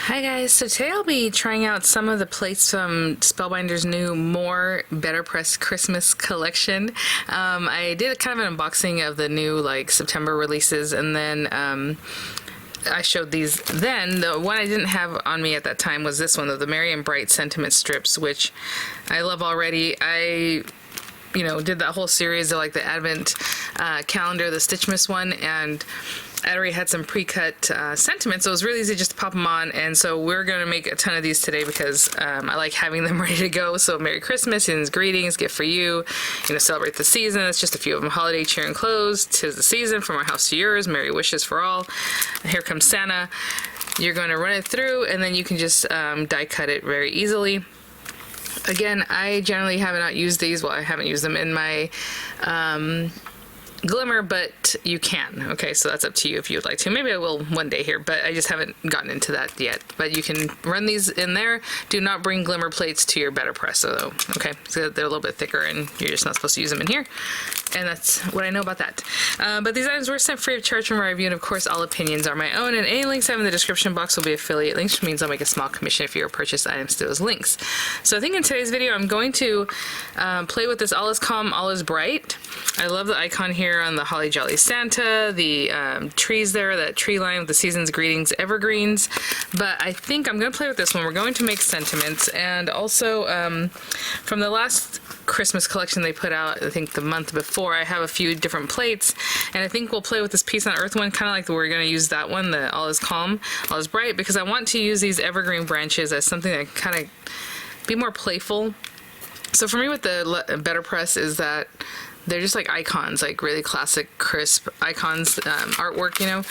Hi guys, so today I'll be trying out some of the plates from Spellbinders' new More BetterPress Christmas collection. I did kind of an unboxing of the new September releases, and then I showed these then. The one I didn't have on me at that time was this one, the Merry and Bright Sentiment strips, which I love already. I did that whole series of the Advent calendar, the Stitchmas one, and I already had some pre-cut sentiments, so it was really easy just to pop them on. And so we're going to make a ton of these today because I like having them ready to go. So Merry Christmas, and greetings, gift for you, celebrate the season. It's just a few of them. Holiday cheer and clothes, 'tis the season, from our house to yours, merry wishes for all. Here comes Santa. You're going to run it through, and then you can just die cut it very easily. Again, I generally have not used these. Well, I haven't used them in my Glimmer, but you can. Okay, so that's up to you if you'd like to. Maybe I will one day here, but I just haven't gotten into that yet. But you can run these in there. Do not bring Glimmer plates to your BetterPress, though. Okay, so they're a little bit thicker, and you're just not supposed to use them in here. And that's what I know about that. But these items were sent free of charge from our review, and of course, all opinions are my own. And any links I have in the description box will be affiliate links, which means I'll make a small commission if you purchase items to those links. So I think in today's video, I'm going to play with this All Is Calm, All Is Bright. I love the icon here on the Holly Jolly Santa, the trees there, that tree line with the season's greetings, evergreens. But I think I'm going to play with this one. We're going to make sentiments, and also from the last Christmas collection they put out, I think the month before, I have a few different plates, and I think we'll play with this Peace on Earth one, kind of like we're going to use that one, the All Is Calm, All Is Bright, because I want to use these evergreen branches as something that kind of be more playful. So for me with the BetterPress is that they're just like icons, like really classic, crisp icons, artwork,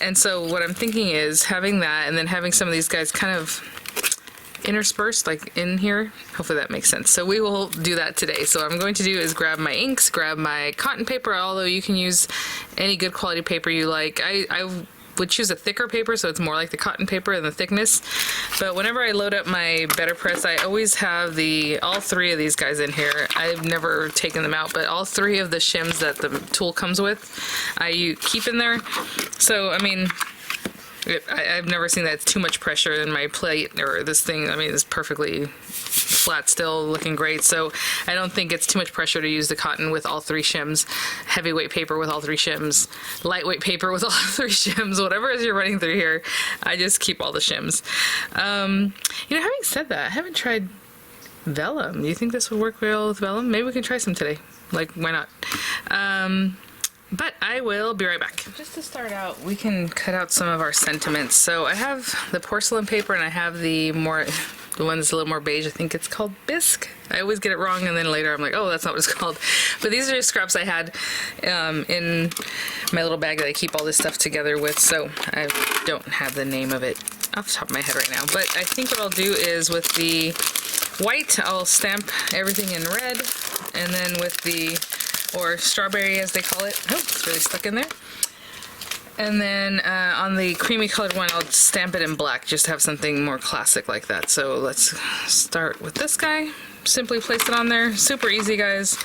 And so what I'm thinking is having that, and then having some of these guys kind of interspersed like in here. Hopefully that makes sense. So we will do that today. So what I'm going to do is grab my inks, grab my cotton paper, although you can use any good quality paper you like. I would choose a thicker paper, so it's more like the cotton paper in the thickness. But whenever I load up my BetterPress, I always have all three of these guys in here. I've never taken them out, but all three of the shims that the tool comes with, I keep in there. So, I mean, I've never seen that it's too much pressure in my plate or this thing. I mean, it's perfectly flat still, looking great. So I don't think it's too much pressure to use the cotton with all three shims, heavyweight paper with all three shims, lightweight paper with all three shims, whatever it is you're running through here. I just keep all the shims. Having said that, I haven't tried vellum. Do you think this would work well with vellum? Maybe we can try some today. Why not? But I will be right back. Just to start out, we can cut out some of our sentiments. So I have the porcelain paper, and I have the one that's a little more beige. I think it's called bisque. I always get it wrong, and then later I'm like, oh, that's not what it's called. But these are just scraps I had in my little bag that I keep all this stuff together with, so I don't have the name of it off the top of my head right now. But I think what I'll do is with the white, I'll stamp everything in red, and then with the or strawberry as they call it. Oh, it's really stuck in there. And then on the creamy colored one, I'll stamp it in black just to have something more classic like that. So let's start with this guy. Simply place it on there. Super easy, guys.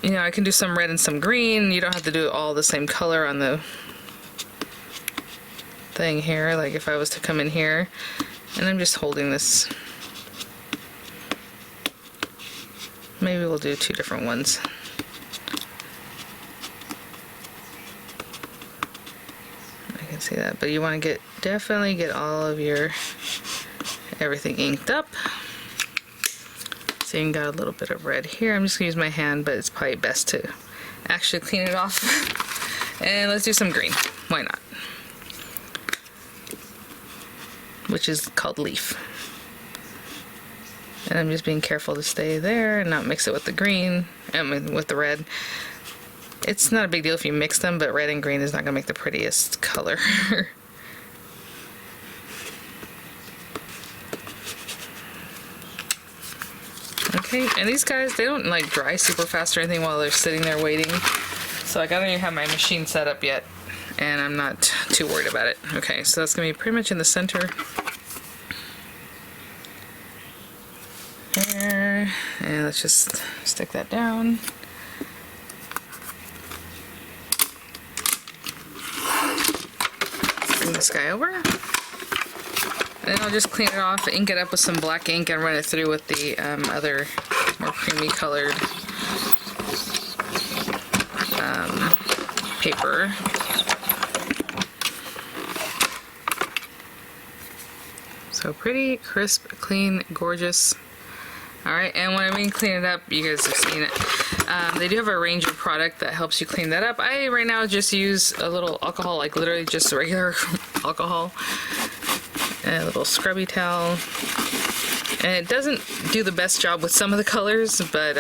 I can do some red and some green. You don't have to do all the same color on the thing here. Like if I was to come in here, and I'm just holding this. Maybe we'll do two different ones. I can see that, but you want to definitely get all of everything inked up. So you got a little bit of red here. I'm just gonna use my hand, but it's probably best to actually clean it off. And let's do some green. Why not? Which is called leaf. And I'm just being careful to stay there and not mix it with the green, with the red. It's not a big deal if you mix them, but red and green is not going to make the prettiest color. Okay, and these guys, they don't dry super fast or anything while they're sitting there waiting. So I don't even have my machine set up yet, and I'm not too worried about it. Okay, so that's going to be pretty much in the center. There, and let's just stick that down. Bring this guy over. And then I'll just clean it off, ink it up with some black ink, and run it through with the other more creamy colored paper. So pretty, crisp, clean, gorgeous. Alright, and when I mean clean it up, you guys have seen it. They do have a Ranger product that helps you clean that up. I right now just use a little alcohol, like literally just regular alcohol. And a little scrubby towel. And it doesn't do the best job with some of the colors, but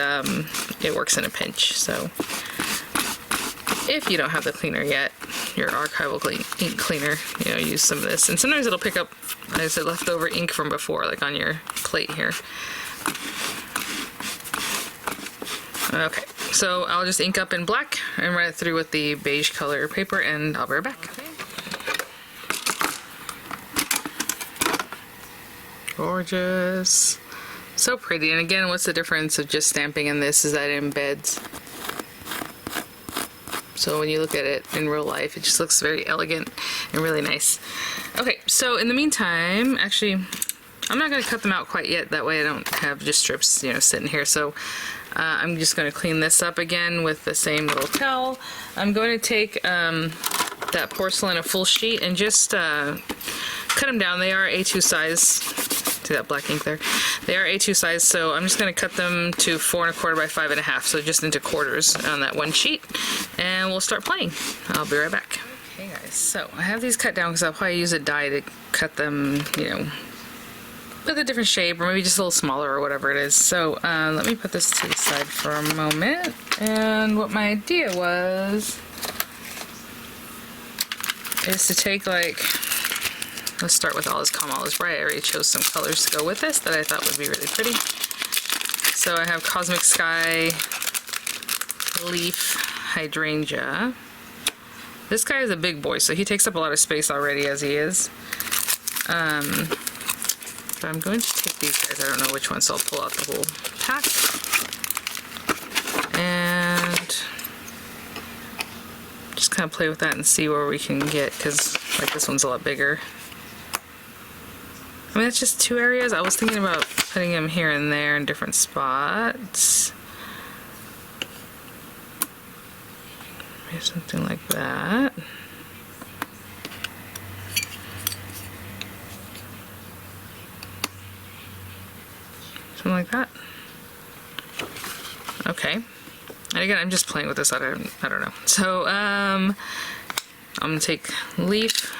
it works in a pinch. So if you don't have the cleaner yet, your Archival ink cleaner, you know, use some of this. And sometimes it'll pick up, like I said, leftover ink from before, like on your plate here. Okay, so I'll just ink up in black and run it through with the beige color paper, and I'll be right back. Gorgeous. So pretty. And again, what's the difference of just stamping in this is that it embeds. So when you look at it in real life, it just looks very elegant and really nice. Okay, so in the meantime, actually, I'm not going to cut them out quite yet. That way I don't have just strips, you know, sitting here. So I'm just going to clean this up again with the same little towel. I'm going to take that porcelain, a full sheet, and just cut them down. They are A2 size. See that black ink there? They are A2 size, so I'm just going to cut them to 4 1/4 by 5 1/2, so just into quarters on that one sheet, and we'll start playing. I'll be right back. Okay guys, so I have these cut down because I'll probably use a die to cut them, you know, with a different shape, or maybe just a little smaller or whatever it is. So let me put this to the side for a moment, and what my idea was is to take, like, let's start with All Is Calm, All Is Bright. I already chose some colors to go with this that I thought would be really pretty. So I have Cosmic Sky, Leaf, Hydrangea. This guy is a big boy, so he takes up a lot of space already as he is. But I'm going to take these guys. I don't know which one, so I'll pull out the whole pack. And just kind of play with that and see where we can get, because like this one's a lot bigger. I mean, it's just 2 areas. I was thinking about putting them here and there in different spots. Maybe something like that. Something like that. Okay. And again, I'm just playing with this. I don't know. So, I'm gonna take Leaf.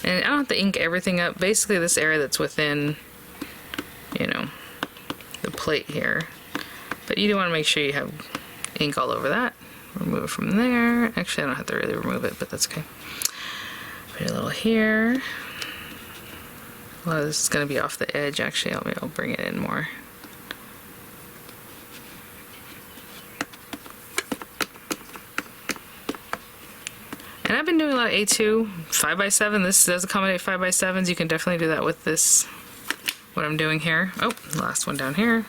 And I don't have to ink everything up. Basically, this area that's within, you know, the plate here. But you do want to make sure you have ink all over that. Remove it from there. Actually, I don't have to really remove it, but that's okay. Put a little here. Well, this is going to be off the edge. Actually, I'll bring it in more. And I've been doing a lot of A2, 5x7. This does accommodate 5x7s. You can definitely do that with this, what I'm doing here. Oh, last one down here.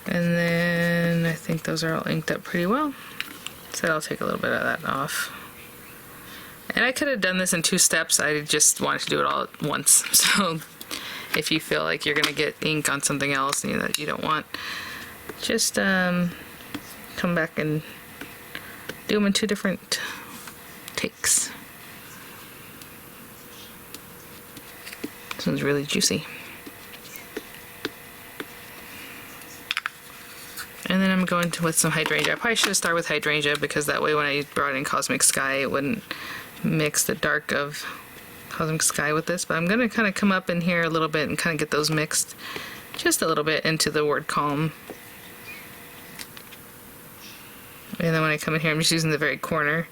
And then I think those are all inked up pretty well. So I'll take a little bit of that off. And I could have done this in 2 steps. I just wanted to do it all at once. So if you feel like you're going to get ink on something else and that you don't want, just come back and do them in 2 different takes. This one's really juicy. And then I'm going to with some Hydrangea. I probably should have started with Hydrangea because that way when I brought in Cosmic Sky it wouldn't mix the dark of Cosmic Sky with this. But I'm going to kind of come up in here a little bit and kind of get those mixed just a little bit into the word calm. And then when I come in here, I'm just using the very corner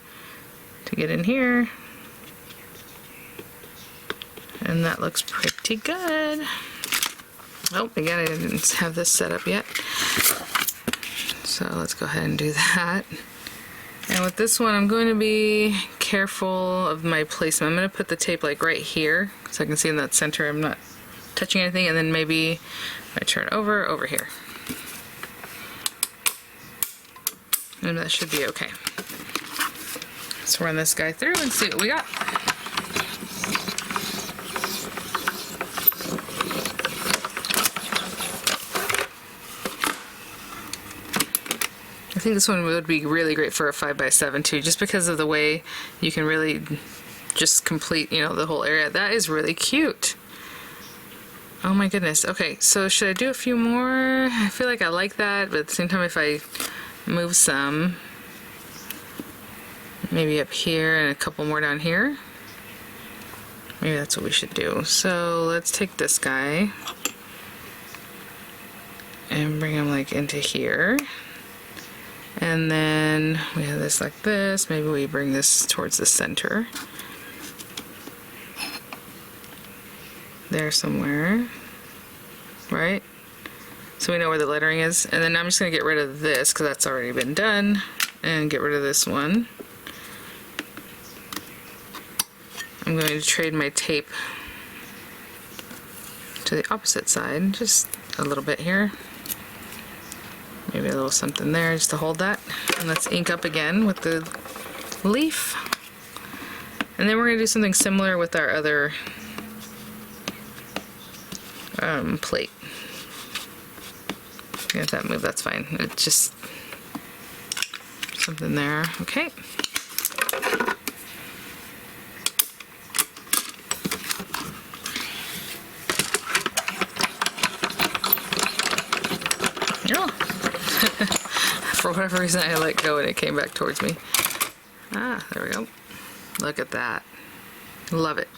to get in here. And that looks pretty good. Oh, again, I didn't have this set up yet. So let's go ahead and do that. And with this one, I'm going to be careful of my placement. I'm going to put the tape like right here so I can see in that center I'm not touching anything. And then maybe if I turn over here. And that should be okay. Let's run this guy through and see what we got. I think this one would be really great for a 5x7 too, just because of the way you can really just complete, you know, the whole area. That is really cute. Oh my goodness. Okay, so should I do a few more? I feel like I like that, but at the same time, if I move some, maybe up here and a couple more down here, maybe that's what we should do. So let's take this guy and bring him like into here. And then we have this like this. Maybe we bring this towards the center. There somewhere, right? So we know where the lettering is. And then I'm just gonna get rid of this because that's already been done, and get rid of this one. I'm going to trade my tape to the opposite side, just a little bit here. Maybe a little something there just to hold that. And let's ink up again with the leaf. And then we're gonna do something similar with our other plate. If that move, that's fine. It's just something there. Okay. For whatever reason, I let go and it came back towards me. Ah, there we go. Look at that. Love it.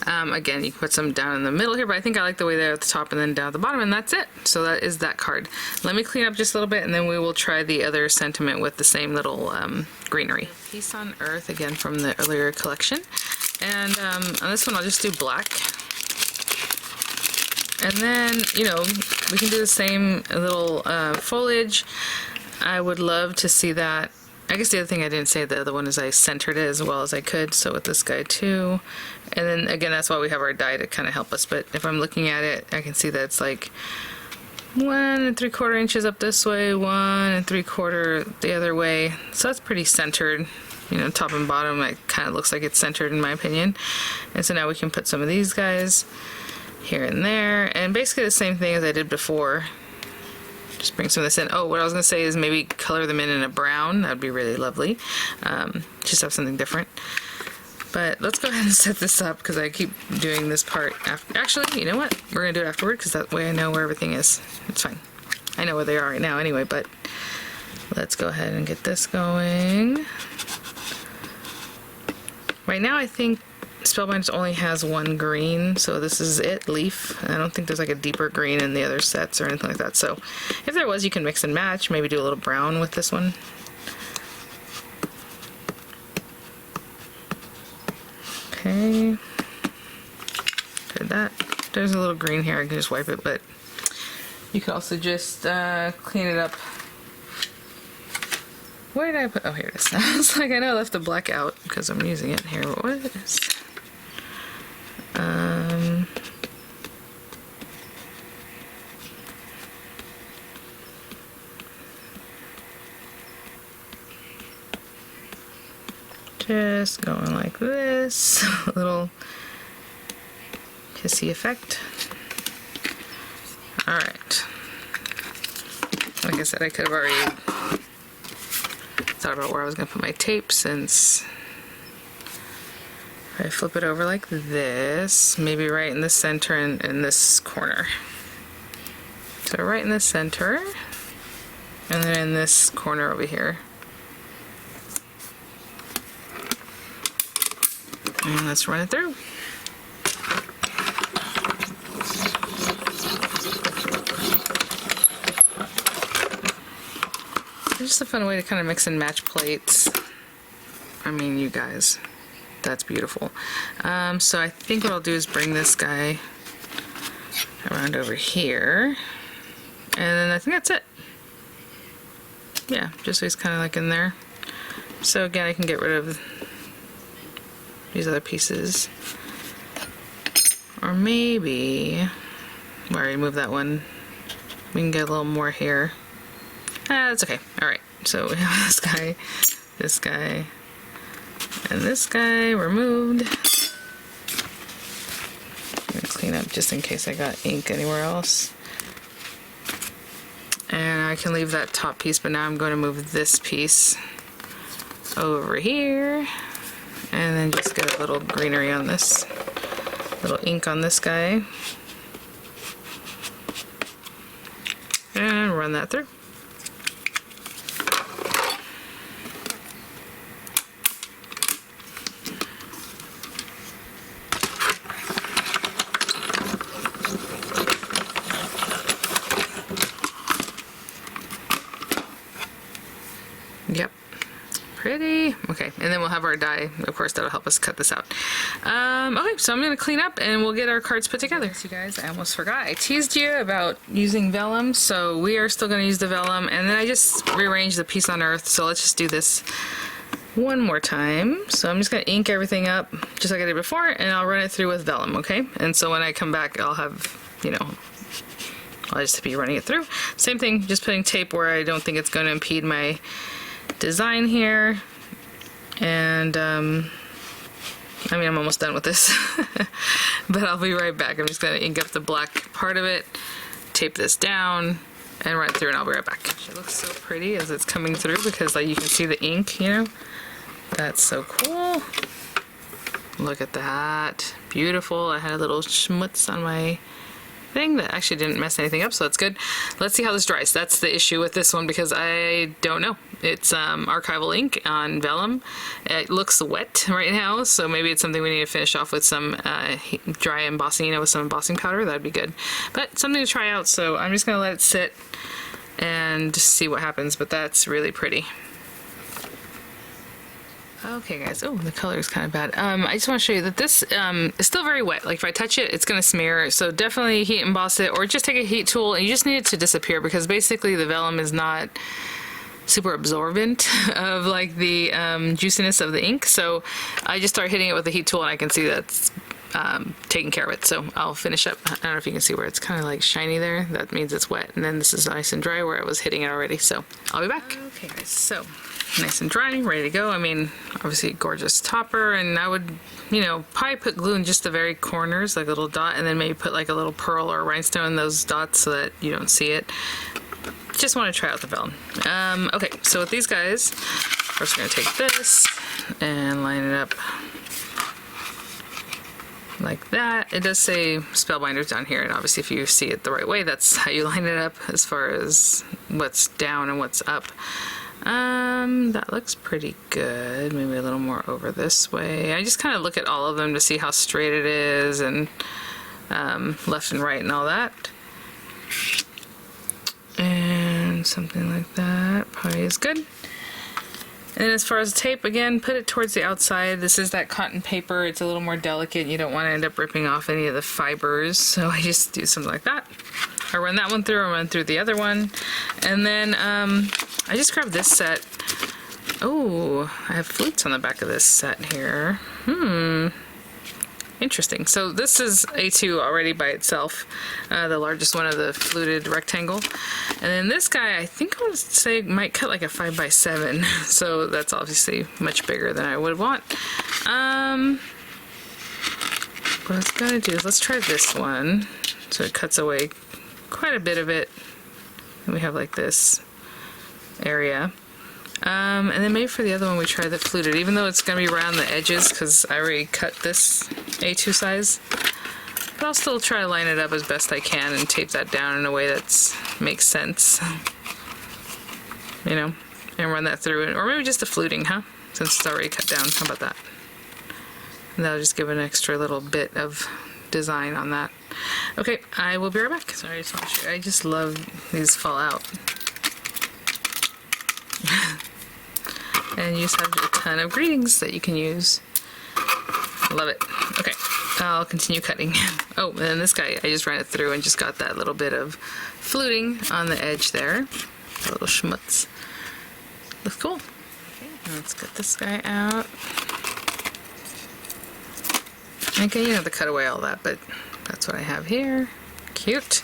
Again, you can put some down in the middle here, but I think I like the way they're at the top and then down at the bottom, and that's it. So that is that card. Let me clean up just a little bit, and then we will try the other sentiment with the same little greenery. Peace on Earth, again from the earlier collection. And on this one, I'll just do black. And then, you know, we can do the same little foliage. I would love to see that. I guess the other thing I didn't say, the other one, is I centered it as well as I could, so with this guy too. And then again, that's why we have our die to kind of help us, but if I'm looking at it, I can see that it's like 1 3/4 inches up this way, 1 3/4 the other way. So that's pretty centered, you know, top and bottom. It kind of looks like it's centered in my opinion. And so now we can put some of these guys here and there, and basically the same thing as I did before. Just bring some of this in. Oh, what I was going to say is maybe color them in a brown. That would be really lovely. Just have something different. But let's go ahead and set this up because I keep doing this part after. Actually, you know what? We're going to do it afterward because that way I know where everything is. It's fine. I know where they are right now anyway, but let's go ahead and get this going. Right now I think Spellbinders only has one green, so this is it, leaf. I don't think there's like a deeper green in the other sets or anything like that. So if there was, you can mix and match, maybe do a little brown with this one. Okay, did that. There's a little green here, I can just wipe it, but you can also just clean it up. Where did I put, oh here it is. I was like, I know I left the black out because I'm using it here, but what is this? Just going like this, a little kissy effect. All right. Like I said, I could have already thought about where I was going to put my tape, since if I flip it over like this, maybe right in the center and in this corner. So right in the center, and then in this corner over here. And let's run it through. It's just a fun way to kind of mix and match plates. I mean, you guys, that's beautiful. So I think what I'll do is bring this guy around over here, and then I think that's it. Yeah, just so he's kind of like in there. So again, I can get rid of these other pieces, or maybe I already moved that one. We can get a little more here. That's okay. All right. So we have this guy, And this guy removed. I'm gonna clean up just in case I got ink anywhere else. And I can leave that top piece, but now I'm going to move this piece over here. And then just get a little greenery on this, little ink on this guy. And run that through. Yep. Pretty. Okay, and then we'll have our die. Of course, that'll help us cut this out. Okay, so I'm going to clean up and we'll get our cards put together. Yes, you guys, I almost forgot. I teased you about using vellum, so we are still going to use the vellum, and then I just rearranged the piece on earth, so let's just do this one more time. So I'm just going to ink everything up just like I did before, and I'll run it through with vellum, okay? And so when I come back, I'll have, you know, I'll just be running it through. Same thing, just putting tape where I don't think it's going to impede my design here. And I mean, I'm almost done with this, but I'll be right back. I'm just going to ink up the black part of it, tape this down, and run it through, and I'll be right back. It looks so pretty as it's coming through because like you can see the ink, you know. That's so cool. Look at that. Beautiful. I had a little schmutz on my thing that actually didn't mess anything up, so that's good. Let's see how this dries. That's the issue with this one because I don't know. It's Archival ink on vellum. It looks wet right now, so maybe it's something we need to finish off with some dry embossing, you know, with some embossing powder. That'd be good. But something to try out, so I'm just going to let it sit and see what happens, but that's really pretty. Okay guys, oh, the color is kind of bad. I just want to show you that this is still very wet. Like if I touch it, it's going to smear. So definitely heat emboss it, or just take a heat tool and you just need it to disappear because basically the vellum is not super absorbent of like the juiciness of the ink. So I just start hitting it with a heat tool and I can see that's taking care of it. So I'll finish up. I don't know if you can see where it's kind of like shiny there. That means it's wet. And then this is nice and dry where I was hitting it already. So I'll be back. Okay guys, so nice and dry, ready to go. I mean, obviously gorgeous topper, and I would, you know, probably put glue in just the very corners, like a little dot, and then maybe put like a little pearl or a rhinestone in those dots so that you don't see it. Just want to try out the vellum. Okay, so with these guys, first we're going to take this and line it up like that. It does say Spellbinders down here, and obviously if you see it the right way, that's how you line it up as far as what's down and what's up. That looks pretty good. Maybe a little more over this way. I just kind of look at all of them to see how straight it is, and left and right and all that. And something like that probably is good. And then as far as tape, again, put it towards the outside. This is that cotton paper. It's a little more delicate. You don't want to end up ripping off any of the fibers. So I just do something like that. I run that one through, I run through the other one. And then I just grabbed this set. Oh, I have flutes on the back of this set here. Interesting. So this is A2 already by itself, the largest one of the fluted rectangle. And then this guy, I think I would say might cut like a 5x7. So that's obviously much bigger than I would want. What I was gonna do is let's try this one. So it cuts away quite a bit of it. And we have like this area. And then maybe for the other one we try the fluted, even though it's going to be around the edges because I already cut this A2 size. But I'll still try to line it up as best I can and tape that down in a way that makes sense. You know, and run that through. Or maybe just the fluting, huh? Since it's already cut down. How about that? And that'll just give an extra little bit of design on that. Okay, I will be right back. Sorry, I just want to show you. I just love these fall out. And you just have a ton of greetings that you can use. Love it. Okay, I'll continue cutting. Oh, and then this guy, I just ran it through and just got that little bit of fluting on the edge there. A little schmutz. Looks cool. Okay, let's get this guy out. Okay, you don't have to cut away all that, but that's what I have here. Cute.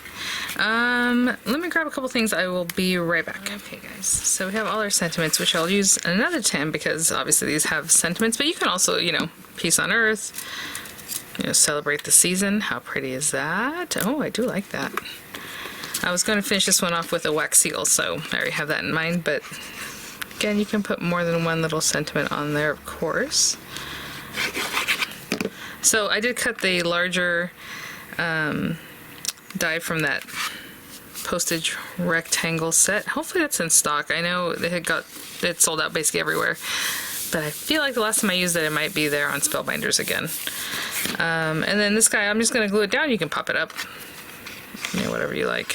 Let me grab a couple things. I will be right back. Okay, guys. So we have all our sentiments, which I'll use another 10 because obviously these have sentiments, but you can also, you know, peace on earth, you know, celebrate the season. How pretty is that? Oh, I do like that. I was going to finish this one off with a wax seal, so I already have that in mind, but again, you can put more than one little sentiment on there, of course. So I did cut the larger die from that postage rectangle set. Hopefully that's in stock. I know it sold out basically everywhere, but I feel like the last time I used it, it might be there on Spellbinders again. And then this guy, I'm just going to glue it down. You can pop it up, you know, whatever you like.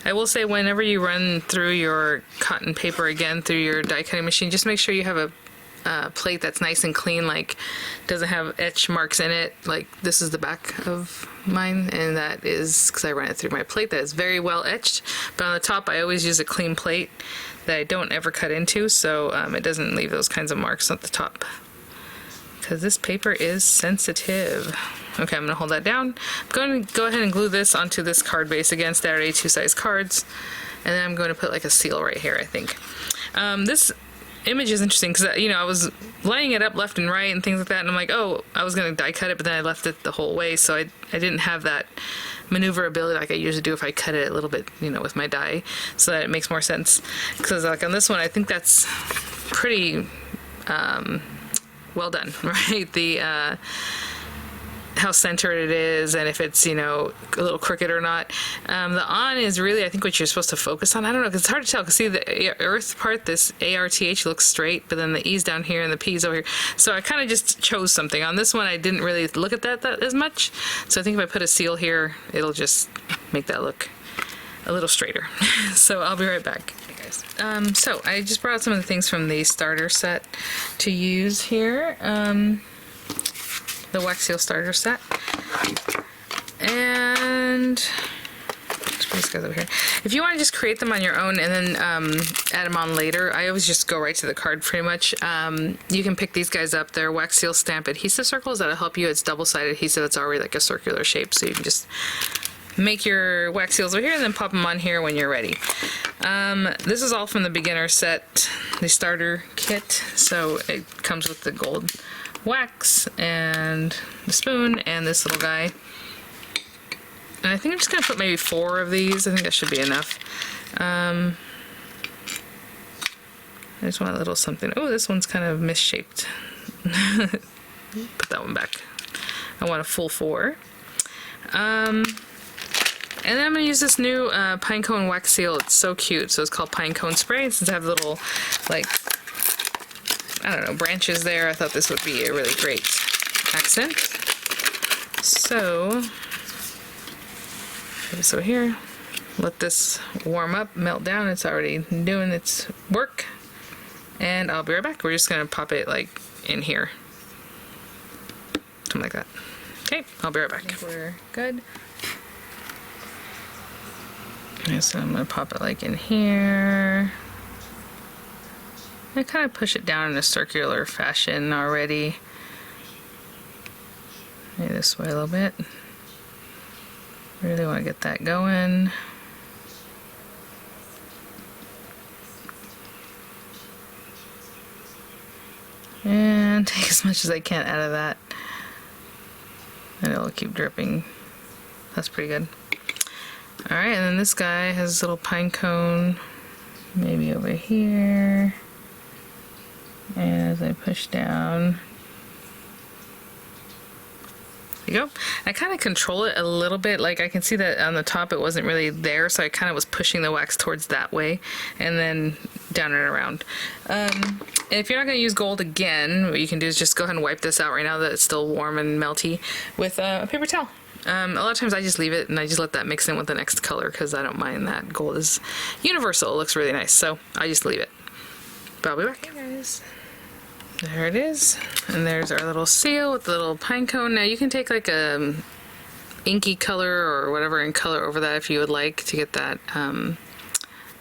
I will say, whenever you run through your cotton paper again through your die cutting machine, just make sure you have a plate that's nice and clean, like doesn't have etch marks in it. Like this is the back of mine, and that is because I ran it through my plate that is very well etched. But on the top, I always use a clean plate that I don't ever cut into, so it doesn't leave those kinds of marks at the top, because this paper is sensitive. Okay, I'm going to hold that down. I'm going to go ahead and glue this onto this card base again, standard A2 size cards, and then I'm going to put like a seal right here, I think. This image is interesting because, you know, I was laying it up left and right and things like that, and I'm like, oh, I was going to die cut it, but then I left it the whole way, so I didn't have that maneuverability like I usually do if I cut it a little bit, you know, with my die, so that it makes more sense. Because like on this one, I think that's pretty well done, right? The how centered it is, and if it's, you know, a little crooked or not. The on is really, I think, what you're supposed to focus on. I don't know, because it's hard to tell, because see the earth part, this ARTH looks straight, but then the E's down here and the P's over here. So I kind of just chose something. On this one, I didn't really look at that as much. So I think if I put a seal here, it'll just make that look a little straighter. So I'll be right back. Okay, guys. So I just brought some of the things from the starter set to use here. The wax seal starter set, and let's put these guys over here. If you want to just create them on your own and then add them on later, I always just go right to the card pretty much. You can pick these guys up. They're wax seal stamp adhesive circles that'll help you. It's double-sided adhesive that's already like a circular shape, so you can just make your wax seals over here and then pop them on here when you're ready. This is all from the beginner set, the starter kit, so it comes with the gold wax and the spoon and this little guy. And I think I'm just gonna put maybe 4 of these. I think that should be enough. I just want a little something. Oh, this one's kind of misshaped. Put that one back. I want a full 4. And then I'm going to use this new pinecone wax seal. It's so cute. So it's called pinecone spray. Since I have little, like, I don't know, branches there, I thought this would be a really great accent. So, put this over here. Let this warm up, melt down. It's already doing its work. And I'll be right back. We're just going to pop it, like, in here. Something like that. Okay, I'll be right back. We're good. Okay, so I'm going to pop it like in here. I kind of push it down in a circular fashion already. Maybe this way a little bit. Really want to get that going. And take as much as I can out of that. And it'll keep dripping. That's pretty good. Alright, and then this guy has a little pine cone, maybe over here. And as I push down, there you go. I kind of control it a little bit, like I can see that on the top it wasn't really there, so I kind of was pushing the wax towards that way, and then down and around. And if you're not going to use gold again, what you can do is just go ahead and wipe this out right now that it's still warm and melty with a paper towel. A lot of times I just leave it and I just let that mix in with the next color because I don't mind that. Gold is universal. It looks really nice, so I just leave it. But I'll be back. Hey guys. There it is. And there's our little seal with the little pine cone. Now you can take like a inky color or whatever and color over that if you would like to get that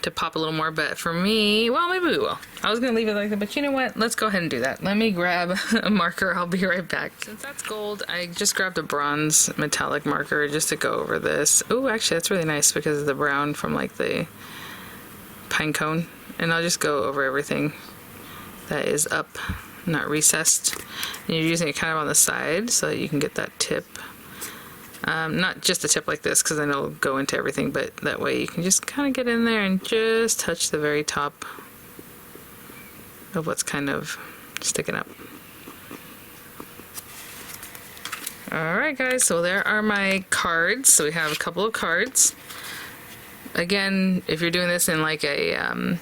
to pop a little more, but for me, well, maybe we will. I was gonna leave it like that, but you know what? Let's go ahead and do that. Let me grab a marker. I'll be right back. Since that's gold, I just grabbed a bronze metallic marker just to go over this. Oh, actually, that's really nice because of the brown from like the pine cone. And I'll just go over everything that is up, not recessed. And you're using it kind of on the side so that you can get that tip. Not just a tip like this because then it'll go into everything, but that way you can just kind of get in there and just touch the very top of what's kind of sticking up. Alright guys, so there are my cards. So we have a couple of cards. Again, if you're doing this in like a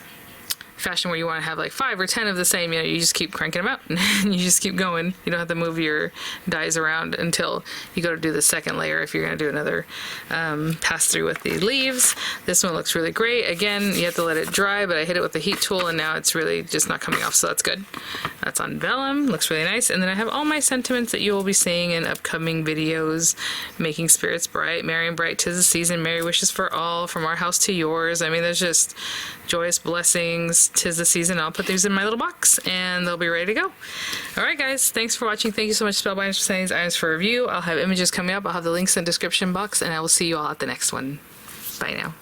fashion where you want to have like 5 or 10 of the same, you just keep cranking them out and you just keep going. You don't have to move your dies around until you go to do the second layer if you're going to do another pass through with the leaves. This one looks really great. Again, you have to let it dry, but I hit it with the heat tool and now it's really just not coming off, so that's good. That's on vellum, looks really nice. And then I have all my sentiments that you will be seeing in upcoming videos. Making spirits bright, merry and bright, 'tis the season, merry wishes for all, from our house to yours. I mean, there's just joyous blessings, 'tis the season. I'll put these in my little box and they'll be ready to go. Alright guys, thanks for watching. Thank you so much, Spellbinders, for sending these items for review. I'll have images coming up. I'll have the links in the description box and I will see you all at the next one. Bye now.